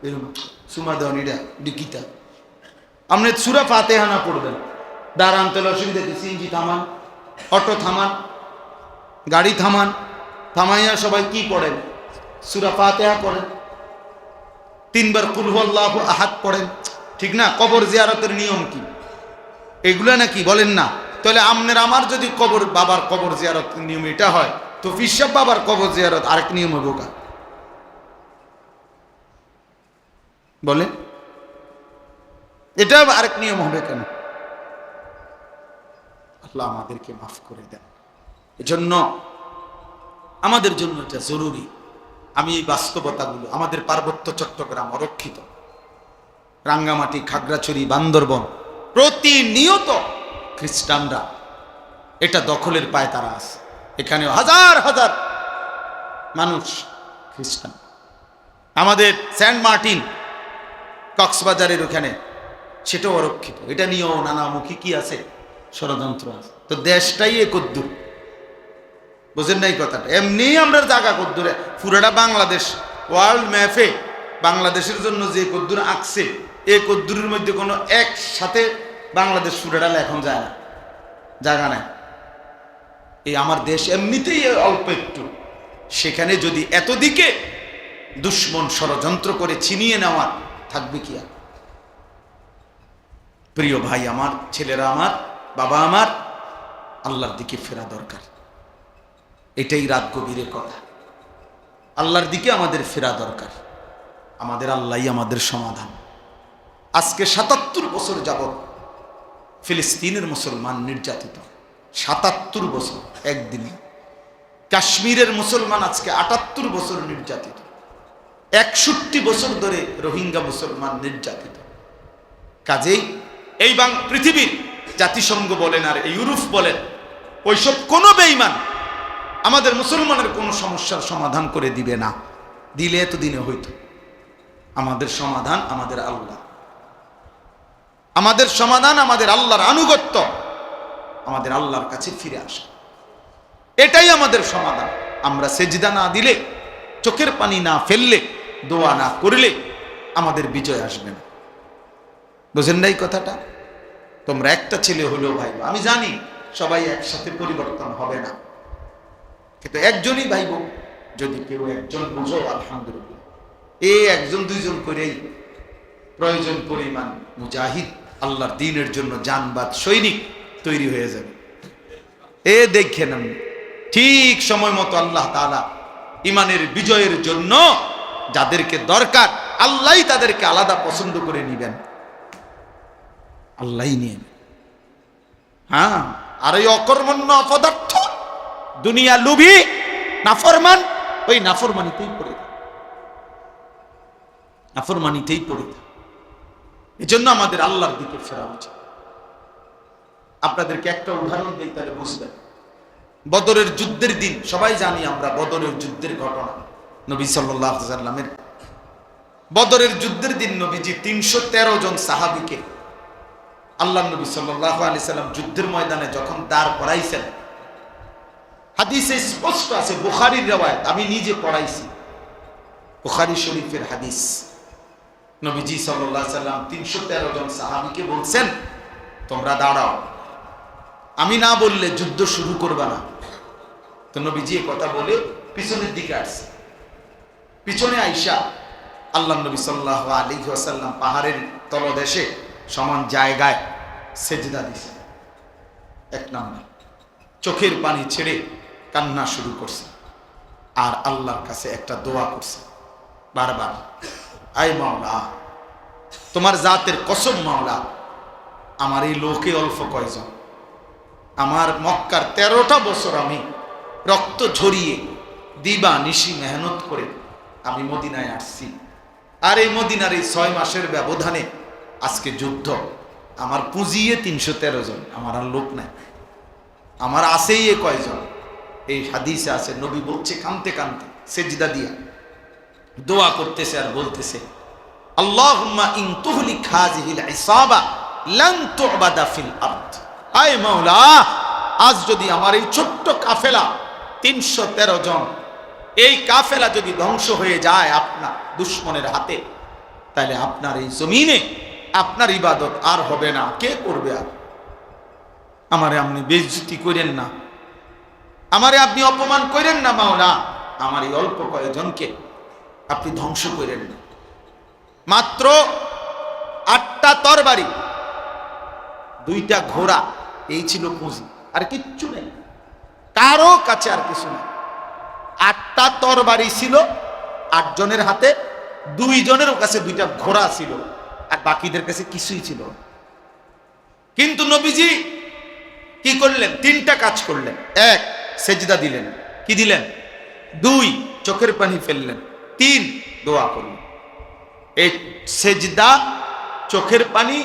এরকম সুমা দেওয়ানিটা ডিকিতা আপনি সূরা ফাতিহা না পড়বেন, দাঁড়ান তেল অসুবিধা কি? সিএনজি থামান, অটো থামান, গাড়ি থামান, থামাইয়া সবাই কি পড়েন? সূরা ফাতিহা পড়েন, 3 বার কুল হুয়াল্লাহু আহাদ পড়েন, ঠিক না? কবর জিয়ারতের নিয়ম কি এগুলা নাকি বলেন না? তাহলে আমনের আমার যদি কবর বাবার কবর জিয়ারত নিয়ম এটা হয়, তো পীর সাহেব বাবার কবর জিয়ারত আরেক নিয়ম হবে কা? বলে এটা আরেক নিয়ম হবে কেন? আল্লাহ আমাদেরকে মাফ করে দেন। এজন্য আমাদের জন্য এটা জরুরি। আমি এই বাস্তবতাগুলো, আমাদের পার্বত্য চট্টগ্রাম অরক্ষিত, রাঙ্গামাটি, খাগড়াছড়ি, বান্দরবন, প্রতিনিয়ত খ্রিস্টানরা এটা দখলের পায় তারা আছে। এখানে হাজার হাজার মানুষ খ্রিস্টান। আমাদের সেন্ট মার্টিন কক্সবাজারের ওখানে সেটাও অরক্ষিত। এটা নিয়েও নানামুখী কি আছে, ষড়যন্ত্র আছে। তো দেশটাই এ কদ্দুর, বুঝেন নাই কথাটা? এমনি আমরা জায়গা কদ্দুরে, পুরাটা বাংলাদেশ ওয়ার্ল্ড ম্যাপে বাংলাদেশের জন্য যে কদ্দুর আঁকছে, এই কদ্দুরের মধ্যে কোনো একসাথে বাংলাদেশ পুরাটা এখন যায় না, জায়গা নাই। এই আমার দেশ এমনিতেই অল্প একটু, সেখানে যদি এতদিকে দুশ্মন ষড়যন্ত্র করে ছিনিয়ে নেওয়া থাকবে কি আর? প্রিয় ভাই আমার, ছেলেরা আমার, বাবা আমার, আল্লাহর দিকে ফেরা দরকার। এটাই রাত গভীরের কথা। আল্লাহর দিকে আমাদের ফেরা দরকার। আমাদের আল্লাহই আমাদের সমাধান। আজকে ৭৭ বছর যাবত ফিলিস্তিনের মুসলমান নির্যাতিত, ৭৭ বছর একদিনে। কাশ্মীরের মুসলমান আজকে ৭৮ বছর নির্যাতিত, ৬১ বছর ধরে রোহিঙ্গা মুসলমান নির্যাতিত। কাজেই এই পৃথিবীর জাতিসংঘ বলেন আর ইউরোপ বলেন, ওইসব কোনো বেঈমান আমাদের মুসলমানের কোনো সমস্যার সমাধান করে দিবে না। দিলে এতদিনে হইতো। আমাদের সমাধান আমাদের আল্লাহ, আমাদের সমাধান আমাদের আল্লাহর আনুগত্য, আমাদের আল্লাহর কাছে ফিরে আসা, এটাই আমাদের সমাধান। আমরা সেজদা না দিলে, চোখের পানি না ফেললে, দোয়া না করলে আমাদের বিজয় আসবে না। বুঝেন নাই কথাটা? তোমরা একটা ছেলে হলেও ভাই, আমি জানি সবাই একসাথে পরিবর্তন হবে না, কিন্তু একজনই ভাইব। যদি কেউ একজন বুঝো আলহামদুলিল্লাহ, এই একজন দুইজন করেই প্রয়োজন পরিমাণ মুজাহিদ, আল্লাহর দ্বীনের জন্য জানবাদ সৈনিক তৈরি হয়ে যাবে। এ দেখেন আমি ঠিক সময় মতো আল্লাহ তাআলা ইমানের বিজয়ের জন্য যাদেরকে দরকার, আল্লাহই তাদেরকে আলাদা পছন্দ করে নিবেন, আল্লাহই নিয়ে। হ্যাঁ, আর ওই অকর্মণ্য অপদার্থ দুনিয়া লুভি নাফরমান, ওই নাফরমানিতেই পড়ে, নাফরমানিতেই পড়ে। এজন্য আমাদের আল্লাহর দিকে ফেরা উচিত। আপনাদেরকে একটা উদাহরণ দিই, তাহলে বুঝবেন। বদরের যুদ্ধের দিন, সবাই জানি আমরা বদরের যুদ্ধের ঘটনা, নবী সাল্লাল্লাহু আলাইহি ওয়াসাল্লামের বদরের যুদ্ধের দিন নবীজি ৩১৩ জন সাহাবীকে আল্লাহ নবী সাল্লাল্লাহু আলাইহি সাল্লাম যুদ্ধের ময়দানে যখন দাঁড় করাইছেন, হাদিসে স্পষ্ট আছে, বুখারীর riwayat, আমি নিজে পড়াইছি, বুখারী শরীফের হাদিস। নবীজি সাল্লাল্লাহু আলাইহি সাল্লাম ৩১৩ জন সাহাবীকে বলছেন, তোমরা দাঁড়াও, আমি না বললে যুদ্ধ শুরু করবে না। তো নবীজি এই কথা বলে পিছনের দিকে আসছে। পিছনে আইসা আল্লাহ নবী সাল্লাল্লাহু আলাইহি ওয়াসাল্লাম পাহাড়ের তলদেশে সমান জায়গায় সেজদা দিয়েছেন। এক নাম্বার, চোখের পানি ছেড়ে কান্না শুরু করছে আর আল্লাহর কাছে একটা দোয়া করছে বারবার, আয় মাওলা, তোমার জাতের কসম মাওলা, আমার এই লোকে অল্প কয়জন, আমার মক্কার 13টা বছর আমি রক্ত ঝরিয়ে দিবা নিশি মেহনত করে আমি মদিনায় আসছি, আর এই মদিনার এই 6 মাসের ব্যবধানে আজকে যুদ্ধ, আমার পুঁজিয়ে 313 জন, আমার আর লোক নাই, আমার আছেই এ কয়জন। এই হাদিসে আছে, নবী বলছে কাঁদতে কাঁদতে সেজদা দিয়া দোয়া করতেছে আর বলতেছে, আল্লাহুম্মা ইন তুহলিক হাযিহিল ইসাবা লান তু'বাদা ফিল আরদ। আয় মাওলা, আজ যদি আমার এই ছোট্ট কাফেলা 313 জন, এই কাফেলা যদি ধ্বংস হয়ে যায় আপনার দুশমনের হাতে, তাহলে আপনার এই জমিনে আপনার ইবাদত আর হবে না, কে করবে? আর আমারে আপনি বেইজ্জতি করেন না, আমারে আপনি অপমান করেন না মাওলা, আমার এই অল্প কয়েকজনকে আপনি ধ্বংস করেন না। মাত্র 8টা তরবারি, 2টা ঘোড়া, এই ছিল পুঁজি, আর কিচ্ছু নেই কারো কাছে, আর কিছু নেই। 8টা তরবারি ছিল 8 জনের হাতে, 2 জনের কাছে 2টা ঘোড়া ছিল, আর বাকিদের কাছে কিছুই ছিল। কিন্তু নবীজি কি করলেন? 3টা কাজ করলেন। 1, সেজদা দিলেন। কি দিলেন? 2, চোখের পানি ফেললেন। 3, দোয়া করলেন। এই সেজদা, চোখের পানি,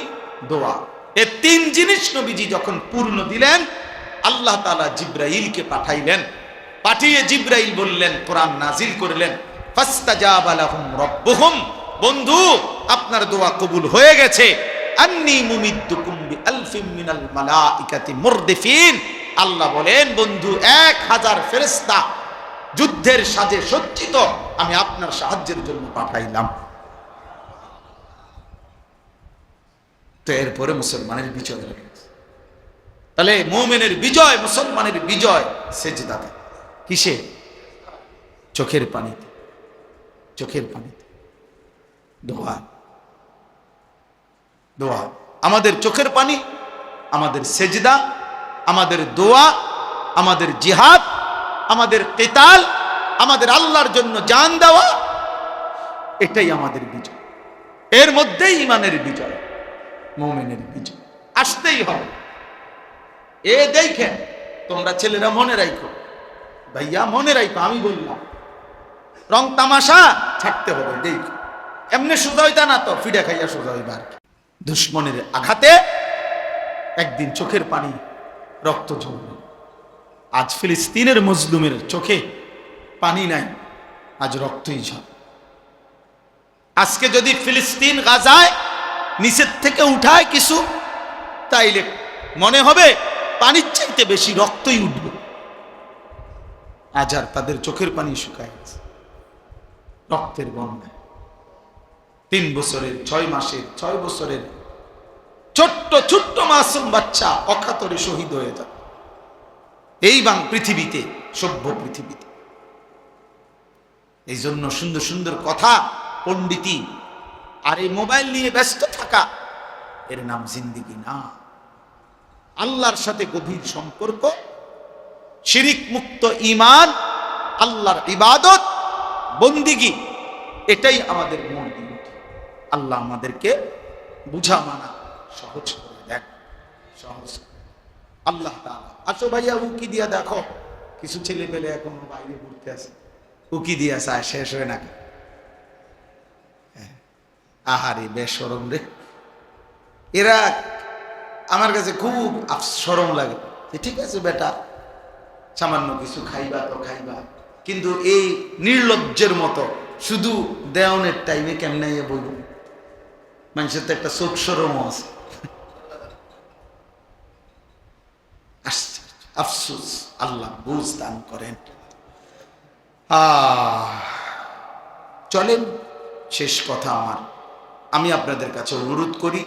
দোয়া, এই 3 জিনিস নবীজি যখন পূর্ণ দিলেন, আল্লাহ তাআলা জিবরাইলকে পাঠাইলেন। পাঠিয়ে জিবরাইল বললেন, কোরআন নাজিল করলেন, ফাস্তাজাবা লাহুম রাব্বুহুম, বন্ধু আপনার দোয়া কবুল হয়ে গেছে, আন্নী মুমিদ্দুকুম বিআলফিন মিনাল মালাইকাতি মুরদিফিন। আল্লাহ বলেন, বন্ধু 1000 ফেরেশতা যুদ্ধের সাজে সজ্জিত আমি আপনার সাহায্যের জন্য পাঠাইলাম। তো এরপরে মুসলমানের বিজয় হয়ে গেছে। তাহলে মুমিনের বিজয়, মুসলমানের বিজয় সেজদাতে। কিসে? চোখের পানিতে, চোখের পানিতে, দোয়া, দোয়া। আমাদের চোখের পানি, আমাদের সেজদা, আমাদের দোয়া, আমাদের জিহাদ, আমাদের কিতাল, আমাদের আল্লাহর জন্য জান দেওয়া, এটাই আমাদের বিজয়। এর মধ্যেই ইমানের বিজয়, মুমিনের বিজয় আসতেই হবে। এ দেখেন, তোমরা ছেলেরা মনে রাখো, ভাইয়া মনে রাখো, আমি বললাম রং তামাশা ছাড়তে হবে। দেখো এমনি সোজা হইতা না, তো ফিডা খাইয়া সোজা হইবা। দুশ্মনের আঘাতে একদিন চোখের পানি, রক্ত ঝরবে। আজ ফিলিস্তিনের মজলুমের চোখে পানি নাই, আজ রক্তই ঝরে। আজকে যদি ফিলিস্তিন গাজায় নিচের থেকে উঠায় কিছু, তাইলে মনে হবে পানির চাইতে বেশি রক্তই উঠবে। আজ আর তাদের চোখের পানি শুকায় গেছে রক্তের বন্যায়। 3 বছরের, 6 মাসের, 6 বছরের ছোট্ট ছোট্ট মাসুম বাচ্চা অকাতরে শহীদ হয়ে যায় এই পৃথিবীতে, সভ্য পৃথিবীতে। এই জন্য সুন্দর সুন্দর কথা, পণ্ডিতি আর এই মোবাইল নিয়ে ব্যস্ত থাকা, এর নাম জিন্দেগি না। আল্লাহর সাথে গভীর সম্পর্ক, শিরিক মুক্ত ঈমান, আল্লাহর ইবাদত, বন্দিগি, এটাই আমাদের মূল ডিউটি। আল্লাহ আমাদেরকে বুঝা মানা সহজ করে দেন, সহজ। আল্লাহ তাআলা, আসো ভাইয়া উকি দিয়া দেখো, কিছু ছেলে পেলে এখন বাইরে ঘুরতে আছে, উকি দিয়া চায় শেষ হয় নাকি। আহারে বেশরম রে, এরা আমার কাছে খুব শরম লাগে। ঠিক আছে বেটা, সামান্য কিছু খাইবা তো খাইবা, কিন্তু এই নির্লজ্জের মতো শুধু দেওয়ানের টাইমে কেমনে বইব, মানুষের তো একটা চোখ সরমও আছে। আফসোস, আল্লাহ বুঝ দান করেন। চলেন, শেষ কথা আমার, আমি আপনাদের কাছে অনুরোধ করি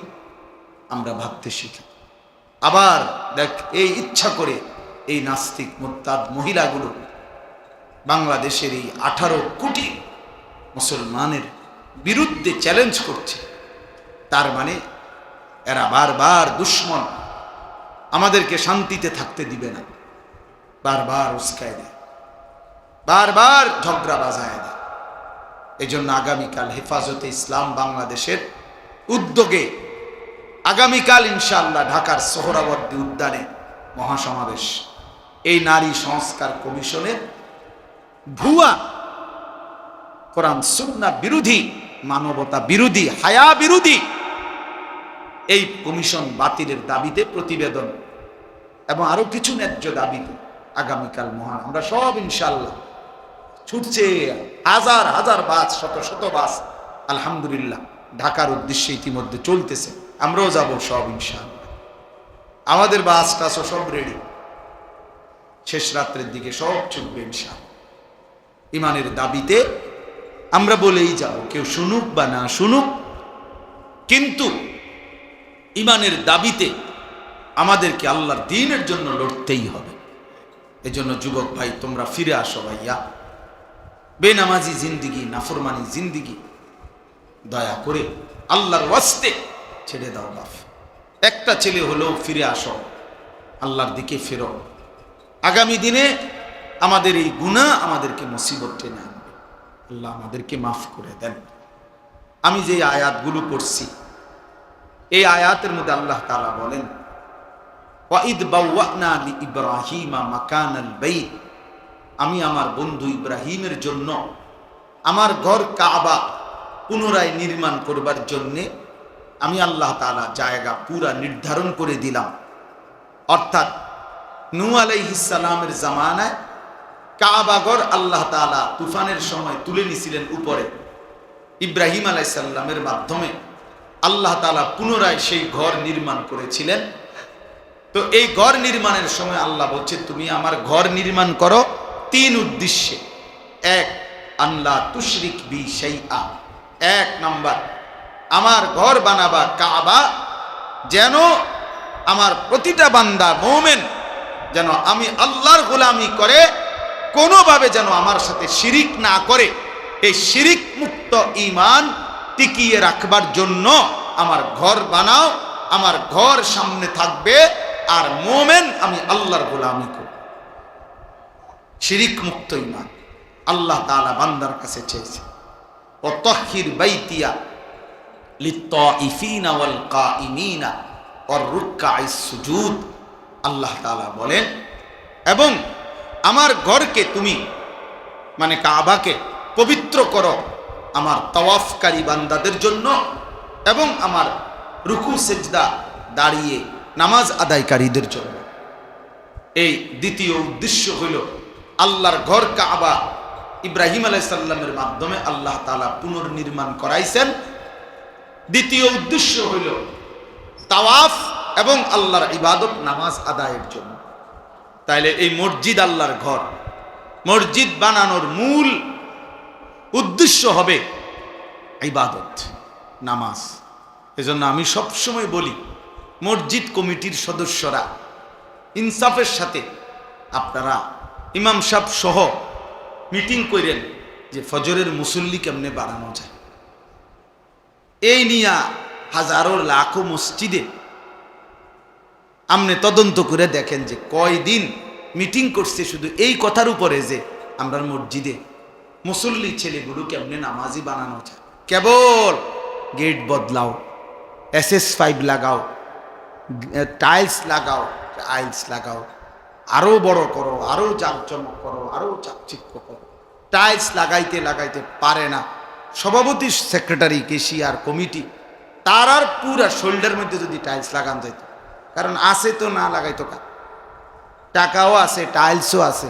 আমরা ভাবতে শিখি। আবার দেখ, এই ইচ্ছা করে এই নাস্তিক মুরতাদ মহিলাগুলো বাংলাদেশের এই 18 কোটি মুসলমানের বিরুদ্ধে চ্যালেঞ্জ করছে, তার মানে এরা বারবার দুশ্মন, আমাদেরকে শান্তিতে থাকতে দিবে না, বারবার উস্কায় দেয়, বারবার ঝগড়া বাজায় দেয়। এই জন্য আগামীকাল হেফাজতে ইসলাম বাংলাদেশের উদ্যোগে আগামীকাল ইনশাআল্লাহ ঢাকার সোহরাওয়ার্দী উদ্যানে মহাসমাবেশ। এই নারী সংস্কার কমিশনের ভুয়া, কোরআন সুন্নাহ বিরোধী, মানবতা বিরোধী, হায়া বিরোধী এই কমিশন বাতিলের দাবিতে প্রতিবেদন এবং আরো কিছু ন্যায্য দাবিতে আগামীকাল মহান আমরা সব ইনশাআল্লাহ ছুটছে, হাজার হাজার বাস, শত শত বাস আলহামদুলিল্লাহ ঢাকার উদ্দেশ্যে ইতিমধ্যে চলতেছে, আমরাও যাব সব ইনশাআল্লাহ। আমাদের বাস টাসও সব রেডি, শেষ রাত্রের দিকে সব ছুটবে ইনশাআল্লাহ। ইমানের দাবিতে আমরা বলেই যাব, কেউ শুনুক বা না শুনুক, কিন্তু ইমানের দাবিতে আমাদেরকে আল্লাহর দ্বীনের জন্য লড়তেই হবে। এজন্য যুবক ভাই, তোমরা ফিরে আসো ভাইয়া, বেনামাজি জিন্দিগি, নাফরমানি জিন্দিগি দয়া করে আল্লাহর ওয়াস্তে ছেড়ে দাও বাপ। একটা ছেলে হলেও ফিরে আসো, আল্লাহর দিকে ফেরো। আগামী দিনে আমাদের এই গুনাহ আমাদেরকে মুসিবত টেনে আনবে, আল্লাহ আমাদেরকে মাফ করে দেন। আমি যে আয়াতগুলো পড়ছি, এই আয়াতের মধ্যে আল্লাহ তাআলা বলেন, ওয়াইদ বাওয়ানা লিইব্রাহিমা মাকানাল বাইত, আমি আমার বন্ধু ইব্রাহিমের জন্য আমার ঘর কাবা পুনরায় নির্মাণ করবার জন্যে আমি আল্লাহ তাআলা জায়গা পুরা নির্ধারণ করে দিলাম। অর্থাৎ নূহ আলাইহিস সালামের জামানায় কাবা ঘর আল্লাহ তাআলা তুফানের সময় তুলে নিছিলেন উপরে, ইব্রাহিম আলাইহিস সালামের মাধ্যমে আল্লাহ তাআলা পুনরায় সেই ঘর নির্মাণ করেছিলেন। তো এই ঘর নির্মাণের সময় আল্লাহ বলছে, তুমি আমার ঘর নির্মাণ করো 3 উদ্দেশ্যে। 1, আল্লাহ তুশরিক বি শাইআ, 1 নাম্বার, আমার ঘর বানাবা কাবা যেন আমার প্রতিটা বান্দা মুমিন যেন আমি আল্লাহর গোলামি করে কোনোভাবে যেন আমার সাথে শিরিক না করে, এই শিরিক মুক্ত ঈমান টিকিয়ে রাখবার জন্য আমার ঘর বানাও, আমার ঘর সামনে থাকবে আর মুমিন আমি আল্লাহর গোলামি করব। শিরিক মুক্ত ঈমান আল্লাহ তাআলা বান্দার কাছে চেয়েছে। ওয়াতাহহির বাইতিয়া লিত্তাইফিনা ওয়াল কাইমিনা ওয়ার রুকআইস সুজুদ, আল্লাহ তাআলা বলেন, এবং আমার ঘরকে তুমি মানে কাবাকে পবিত্র করো আমার তাওয়াফকারী বান্দাদের জন্য এবং আমার রুকু সেজদা দাঁড়িয়ে নামাজ আদায়কারীদের জন্য। এই দ্বিতীয় উদ্দেশ্য হইল আল্লাহর ঘর কাবা ইব্রাহিম আলাইহিস সালামের মাধ্যমে আল্লাহ তাআলা পুনর্নির্মাণ করাইছেন। দ্বিতীয় উদ্দেশ্য হইল তাওয়াফ এবং আল্লাহর ইবাদত নামাজ আদায়ের জন্য। তাইলে এই মসজিদ আল্লাহর ঘর, মসজিদ বানানোর মূল উদ্দেশ্য হবে ইবাদত, নামাজ। এজন্য আমি সবসময় বলি, মসজিদ কমিটির সদস্যরা ইনসাফের সাথে আপনারা ইমাম সাহেব সহ মিটিং করেন যে ফজরের মুসল্লি কেমনে বাড়ানো যায়। এই নিয়া হাজারো লাখো মসজিদে আপনি তদন্ত করে দেখেন যে কয়দিন মিটিং করছে শুধু এই কথার উপরে যে আমরা মসজিদে মুসল্লি ছেলেগুলো কেমনে নামাজি বানানো যায়। কেবল গেট বদলাও, SS5 লাগাও, টাইলস লাগাও, আরো বড় করো, আরো জাঁকজমক করো, আরো চাকচিক্য করো। টাইলস লাগাইতে লাগাইতে পারে না সভাপতি, সেক্রেটারি, কেশিয়ার, কমিটি, তার আর পুরা শোল্ডার মধ্যে যদি টাইলস লাগান যেত, কারণ আছে তো না লাগাইতো কার, টাকাও আছে, টাইলসও আছে।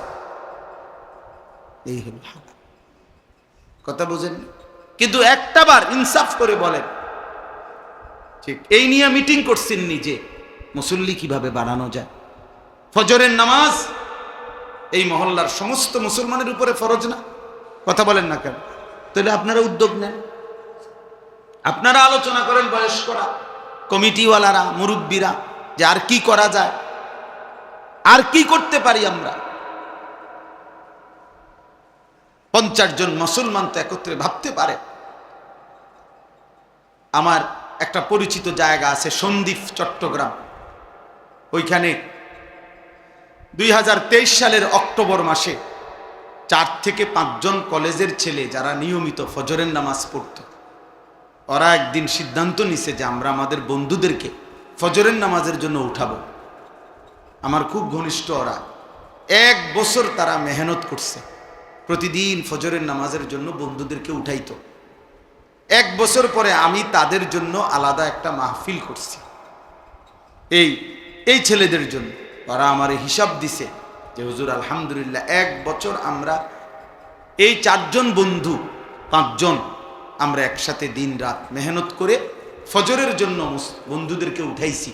এই হল কথা বুঝেন? কিন্তু একটা বার ইনসাফ করে বলেন, ঠিক এই নিয়ে মিটিং করছেন নিজে, মুসল্লি কিভাবে বাড়ানো যায়? ফজরের নামাজ এই মহল্লার সমস্ত মুসলমানের উপরে ফরজ না? কথা বলেন না কেন? তাহলে আপনারা উদ্যোগ নেন, আপনারা আলোচনা করেন, বয়স্করা, কমিটিওয়ালারা, মুরব্বীরা, যে আর কি করা যায়, আর কি করতে পারি আমরা। 50 জন মুসলমান তো একত্রে ভাবতে পারে। আমার একটা পরিচিত জায়গা আছে সন্দ্বীপ, চট্টগ্রাম। ওইখানে 2023 সালের অক্টোবর মাসে 4 থেকে 5 জন কলেজের ছেলে যারা নিয়মিত ফজরের নামাজ পড়ত, ওরা একদিন সিদ্ধান্ত নিছে যে আমরা আমাদের বন্ধুদেরকে ফজরের নামাজের জন্য উঠাবো। আমার খুব ঘনিষ্ঠ ওরা। 1 বছর তারা মেহনত করছে, প্রতিদিন ফজরের নামাজের জন্য বন্ধুদেরকে উঠাইতো। 1 বছর পরে আমি তাদের জন্য আলাদা একটা মাহফিল করছি, এই ছেলেদের জন্য। ওরা আমার হিসাব দিছে যে হুজুর আলহামদুলিল্লাহ 1 বছর আমরা এই 4 জন বন্ধু, 5 জন আমরা একসাথে দিন রাত মেহনত করে ফজরের জন্য বন্ধুদেরকে উঠাইছি।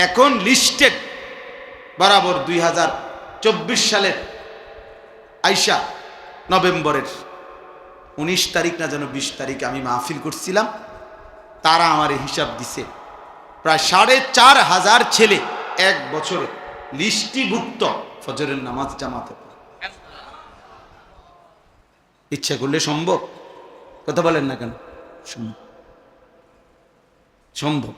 এখন লিস্টেড বরাবর 2024 সালের আইসা নভেম্বরের 19 তারিখ না যেন 20 তারিখে আমি মাহফিল করছিলাম। তারা আমার হিসাব দিছে প্রায় 4,500 ছেলে 1 বছরে লিস্টিভুক্ত ফজরের নামাজ জামাতে। ইচ্ছা করলে সম্ভব? কথা বলেন না কেন? সম্ভব।